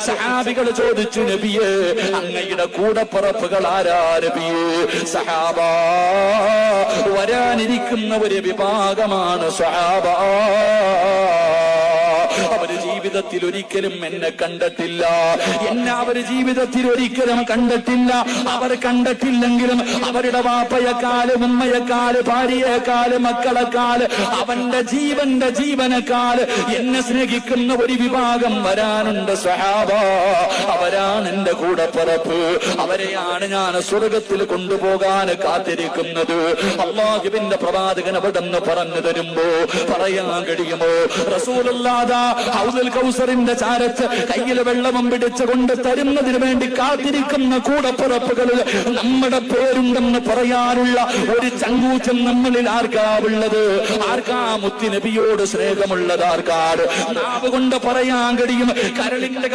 സഹാബികൾ ചോദിച്ചു, നബിയേ അങ്ങയുടെ കൂടപ്പറപ്പുകൾ ആരാ നബിയേ? സഹാബ, വരാനിരിക്കുന്ന ഒരു വിഭാഗമാണ് സഹാബ. അവര് ജീവിതത്തിൽ ഒരിക്കലും എന്നെ കണ്ടിട്ടില്ല, എന്നെ അവർ ജീവിതത്തിൽ ഒരിക്കലും കണ്ടിട്ടില്ല. അവർ കണ്ടിട്ടില്ലെങ്കിലും അവരുടെ വാപ്പയെക്കാല്, ഉമ്മയെക്കാല്, ഭാര്യയെക്കാല്, മക്കളെക്കാല്, അവന്റെ ജീവനേക്കാല് എന്നെ സ്നേഹിക്കുന്ന ഒരു വിഭാഗം വരാനുണ്ട് സഹാബ. അവരാണ് എന്റെ കൂടപ്പിറപ്പ്. അവരെയാണ് ഞാൻ സ്വർഗത്തിൽ കൊണ്ടുപോകാൻ കാത്തിരിക്കുന്നത്. അല്ലാഹുവിന്റെ പ്രവാചകൻ അവിടെന്ന് പറഞ്ഞു തരുമ്പോ പറയാൻ കഴിയുമോ? റസൂലുള്ളാഹി ഹൗദുൽ കൗസറിന്റെ ചാരത്ത് കയ്യിൽ വെള്ളവും പിടിച്ചുകൊണ്ട് തരുന്നതിന് വേണ്ടി കാത്തിരിക്കുന്ന കൂടപ്പിറപ്പുകളിൽ നമ്മുടെ പേരുണ്ടെന്ന് പറയാനുള്ള ഒരു ചങ്കൂറ്റം നമ്മളിൽ ആർക്കാ ഉള്ളത്? ആർക്കാ മുത്തുനബിയോട് സ്നേഹമുള്ളത്? ആർക്കാട് നാവ് കൊണ്ട് പറയാൻ കഴിയും? കരളിന്റെ